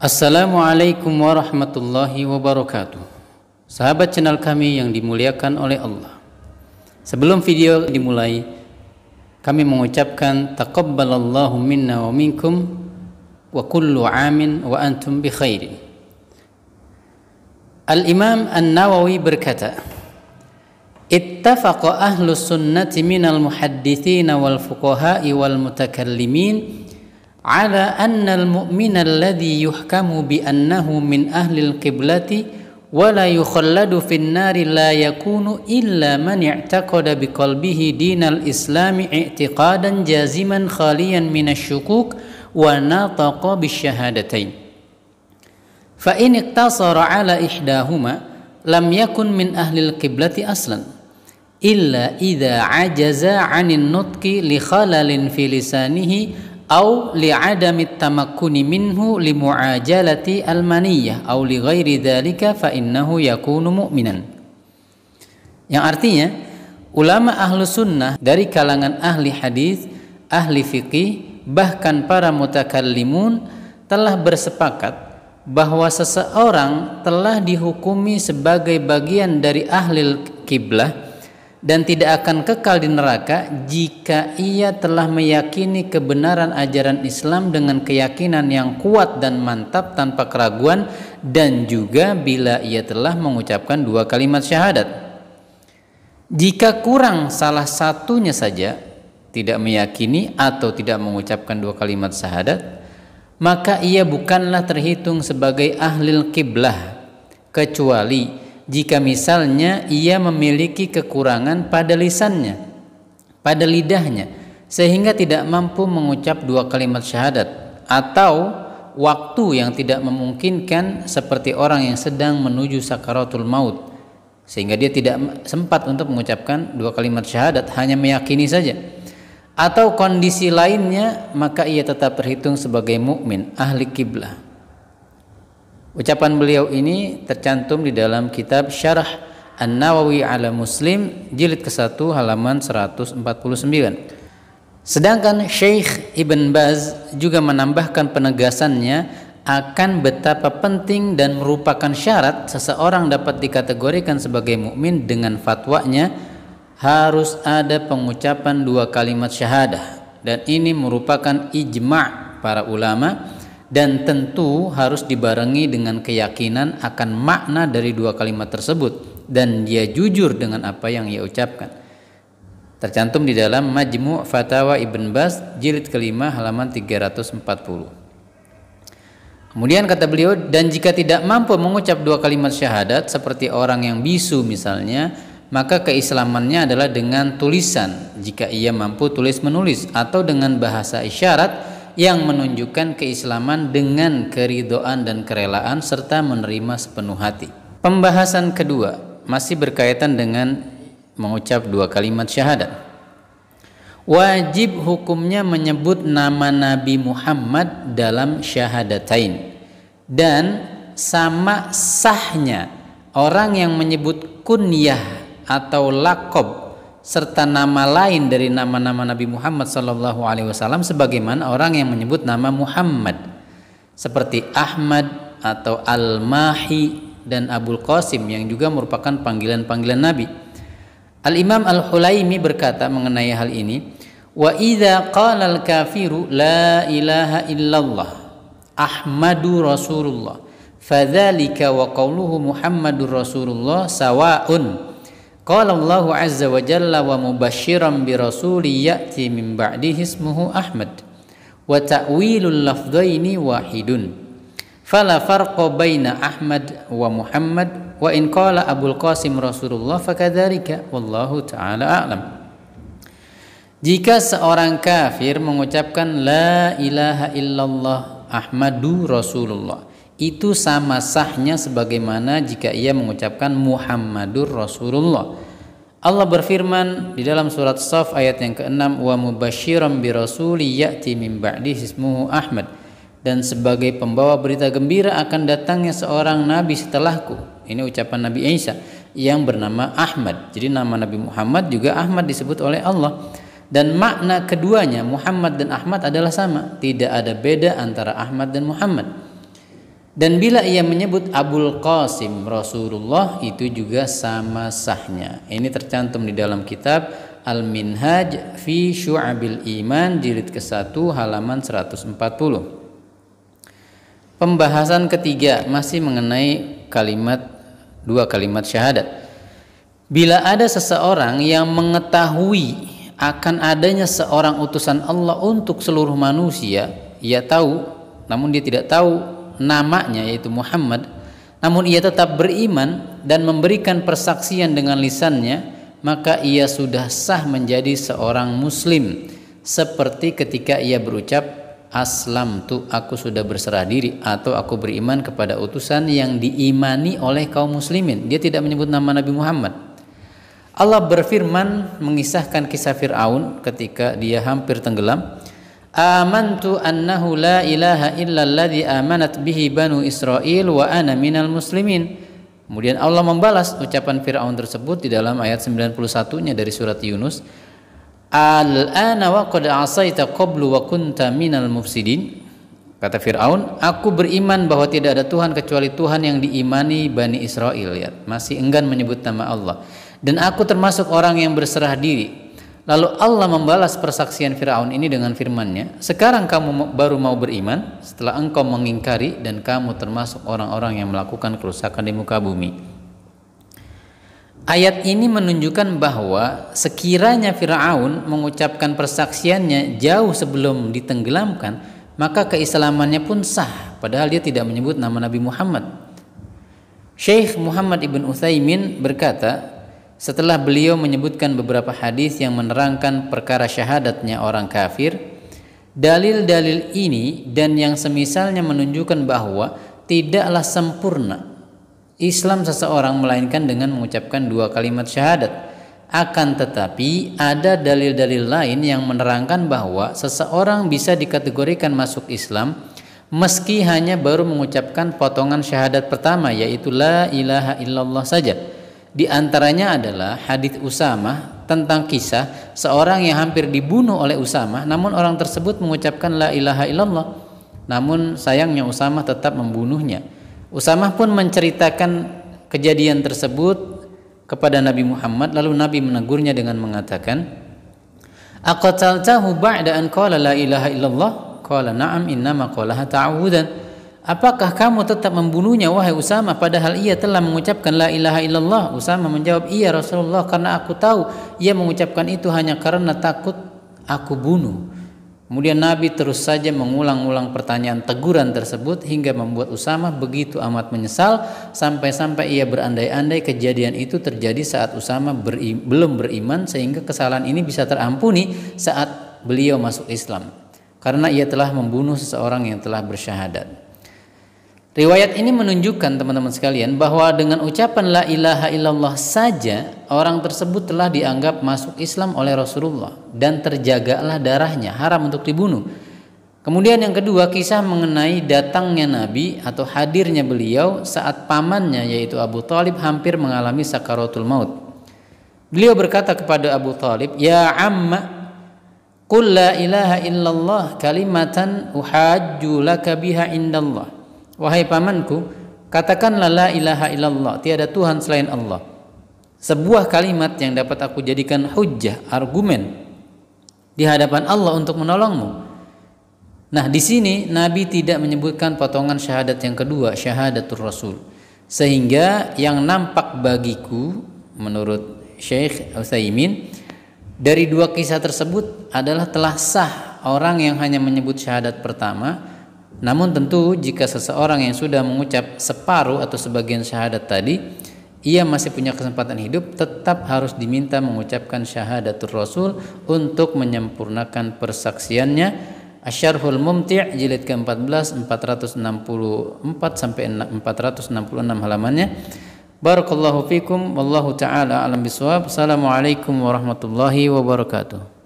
Assalamualaikum warahmatullahi wabarakatuh. Sahabat channel kami yang dimuliakan oleh Allah. Sebelum video dimulai, kami mengucapkan taqabbalallahu minna wa minkum wa kullu amin wa antum bi khairin. Al-Imam An-Nawawi berkata, ittafaqa ahlus sunnati minal muhaddithin wal fuqaha'i wal mutakallimin ala anna al-mu'mina alladhi yuhkamu bi annahu min ahli al-qiblati wa la yukhalladu fin nari la yakunu illa man i'taqada bi qalbihi dinal islami i'tiqadan jaziman khaliyan minasyukuk wa nataqa bisyahadatain fa in iktasara ala ihdahuma lam yakun min ahli al-qiblati aslan illa idza ajaza 'anil nutqi li khalalin fi lisanihi au li'adami tamakkuni minhu limu'ajalati al-maniyah au li ghairi dzalika fa innahu yakunu mu'minan. Yang artinya ulama ahlu sunnah dari kalangan ahli hadis, ahli fikih, bahkan para mutakallimun telah bersepakat bahwa seseorang telah dihukumi sebagai bagian dari ahli kiblah dan tidak akan kekal di neraka jika ia telah meyakini kebenaran ajaran Islam dengan keyakinan yang kuat dan mantap tanpa keraguan, dan juga bila ia telah mengucapkan dua kalimat syahadat. Jika kurang salah satunya saja, tidak meyakini atau tidak mengucapkan dua kalimat syahadat, maka ia bukanlah terhitung sebagai ahli kiblah, kecuali jika misalnya ia memiliki kekurangan pada lisannya, pada lidahnya, sehingga tidak mampu mengucap dua kalimat syahadat, atau waktu yang tidak memungkinkan seperti orang yang sedang menuju sakaratul maut, sehingga dia tidak sempat untuk mengucapkan dua kalimat syahadat, hanya meyakini saja, atau kondisi lainnya, maka ia tetap terhitung sebagai mukmin, ahli kiblah. Ucapan beliau ini tercantum di dalam kitab Syarah An-Nawawi ala Muslim jilid ke-1 halaman 149. Sedangkan Syekh Ibn Baz juga menambahkan penegasannya akan betapa penting dan merupakan syarat seseorang dapat dikategorikan sebagai mukmin dengan fatwanya harus ada pengucapan dua kalimat syahadah, dan ini merupakan ijma' para ulama, dan tentu harus dibarengi dengan keyakinan akan makna dari dua kalimat tersebut dan dia jujur dengan apa yang ia ucapkan. Tercantum di dalam Majmu' Fatawa Ibn Baz jilid ke-5 halaman 340. Kemudian kata beliau, dan jika tidak mampu mengucap dua kalimat syahadat seperti orang yang bisu misalnya, maka keislamannya adalah dengan tulisan jika ia mampu tulis menulis, atau dengan bahasa isyarat yang menunjukkan keislaman dengan keridhaan dan kerelaan serta menerima sepenuh hati. Pembahasan kedua masih berkaitan dengan mengucap dua kalimat syahadat. Wajib hukumnya menyebut nama Nabi Muhammad dalam syahadatain, dan sama sahnya orang yang menyebut kunyah atau laqab serta nama lain dari nama-nama Nabi Muhammad SAW sebagaimana orang yang menyebut nama Muhammad seperti Ahmad atau Al-Mahi dan Abul Qasim yang juga merupakan panggilan-panggilan Nabi. Al-Imam Al-Hulaimi berkata mengenai hal ini, wa idza qala al-kafiru la ilaha illallah Ahmadu Rasulullah fadzalika wa qawluhu Muhammadur Rasulullah sawa'un. Qala Allah azza wa jalla wa mubashiran bi rasuli ya'ti min ba'dihi ismuhu Ahmad wa ta'wilul lafdhaini wahidun fala farqa baina Ahmad wa Muhammad wa in qala Abul Qasim Rasulullah fakadzalika wallahu ta'ala a'lam. Jika seorang kafir mengucapkan la ilaha illallah Ahmadu Rasulullah, itu sama sahnya sebagaimana jika ia mengucapkan Muhammadur Rasulullah. Allah berfirman di dalam surat Shaf ayat yang ke-6, wa mubasyiran bi rasuli ya'ti min ba'dihi ismuhu Ahmad, dan sebagai pembawa berita gembira akan datangnya seorang nabi setelahku. Ini ucapan Nabi Isa yang bernama Ahmad. Jadi nama Nabi Muhammad juga Ahmad disebut oleh Allah, dan makna keduanya Muhammad dan Ahmad adalah sama, tidak ada beda antara Ahmad dan Muhammad. Dan bila ia menyebut Abul Qasim Rasulullah, itu juga sama sahnya. Ini tercantum di dalam kitab Al-Minhaj fi Syu'abil Iman jilid ke-1 halaman 140. Pembahasan ketiga masih mengenai dua kalimat syahadat. Bila ada seseorang yang mengetahui akan adanya seorang utusan Allah untuk seluruh manusia, ia tahu, namun dia tidak tahu namanya yaitu Muhammad, namun ia tetap beriman dan memberikan persaksian dengan lisannya, maka ia sudah sah menjadi seorang muslim, seperti ketika ia berucap aslamtu, aku sudah berserah diri, atau aku beriman kepada utusan yang diimani oleh kaum muslimin. Dia tidak menyebut nama Nabi Muhammad. Allah berfirman mengisahkan kisah Fir'aun ketika dia hampir tenggelam. Amantu annahu la ilaha illa alladhi amanat bihi banu Israel wa ana minal muslimin. Kemudian Allah membalas ucapan Fir'aun tersebut di dalam ayat 91-nya dari surat Yunus. Al-ana wa qad asaita qablu wa kunta minal mufsidin. Kata Fir'aun, aku beriman bahwa tidak ada Tuhan kecuali Tuhan yang diimani Bani Israel. Ya, masih enggan menyebut nama Allah. Dan aku termasuk orang yang berserah diri. Lalu Allah membalas persaksian Fir'aun ini dengan firman-Nya, sekarang kamu baru mau beriman setelah engkau mengingkari dan kamu termasuk orang-orang yang melakukan kerusakan di muka bumi. Ayat ini menunjukkan bahwa sekiranya Fir'aun mengucapkan persaksiannya jauh sebelum ditenggelamkan, maka keislamannya pun sah, padahal dia tidak menyebut nama Nabi Muhammad. Syekh Muhammad Ibn Utsaimin berkata, setelah beliau menyebutkan beberapa hadis yang menerangkan perkara syahadatnya orang kafir, dalil-dalil ini dan yang semisalnya menunjukkan bahwa tidaklah sempurna Islam seseorang melainkan dengan mengucapkan dua kalimat syahadat. Akan tetapi ada dalil-dalil lain yang menerangkan bahwa seseorang bisa dikategorikan masuk Islam meski hanya baru mengucapkan potongan syahadat pertama, yaitu la ilaha illallah saja. Di antaranya adalah hadits Usamah tentang kisah seorang yang hampir dibunuh oleh Usamah, namun orang tersebut mengucapkan la ilaha illallah. Namun sayangnya Usamah tetap membunuhnya. Usamah pun menceritakan kejadian tersebut kepada Nabi Muhammad, lalu Nabi menegurnya dengan mengatakan, aqataltahu ba'da an qala la ilaha illallah? Qala na'am innama qalaha ta'awudan. Apakah kamu tetap membunuhnya wahai Usamah padahal ia telah mengucapkan la ilaha illallah? Usamah menjawab, iya Rasulullah, karena aku tahu ia mengucapkan itu hanya karena takut aku bunuh. Kemudian Nabi terus saja mengulang-ulang pertanyaan teguran tersebut hingga membuat Usamah begitu amat menyesal, sampai-sampai ia berandai-andai kejadian itu terjadi saat Usamah belum beriman, sehingga kesalahan ini bisa terampuni saat beliau masuk Islam karena ia telah membunuh seseorang yang telah bersyahadat. Riwayat ini menunjukkan teman-teman sekalian bahwa dengan ucapan la ilaha illallah saja orang tersebut telah dianggap masuk Islam oleh Rasulullah dan terjagalah darahnya, haram untuk dibunuh. Kemudian yang kedua, kisah mengenai datangnya Nabi atau hadirnya beliau saat pamannya yaitu Abu Thalib hampir mengalami sakaratul maut. Beliau berkata kepada Abu Thalib, ya amma qul la ilaha illallah kalimatan uhajju laka biha indallah. Wahai pamanku, katakanlah la ilaha illallah, tiada Tuhan selain Allah. Sebuah kalimat yang dapat aku jadikan hujjah, argumen di hadapan Allah untuk menolongmu. Nah, di sini Nabi tidak menyebutkan potongan syahadat yang kedua, syahadatul Rasul. Sehingga yang nampak bagiku menurut Syekh Utsaimin dari dua kisah tersebut adalah telah sah orang yang hanya menyebut syahadat pertama. Namun tentu jika seseorang yang sudah mengucap separuh atau sebagian syahadat tadi, ia masih punya kesempatan hidup, tetap harus diminta mengucapkan syahadatul Rasul untuk menyempurnakan persaksiannya. Asyarhul Mumti' jilid ke-14 464 sampai 466 halamannya. Barakallahu fikum wallahu taala alam bisawab. Assalamualaikum warahmatullahi wabarakatuh.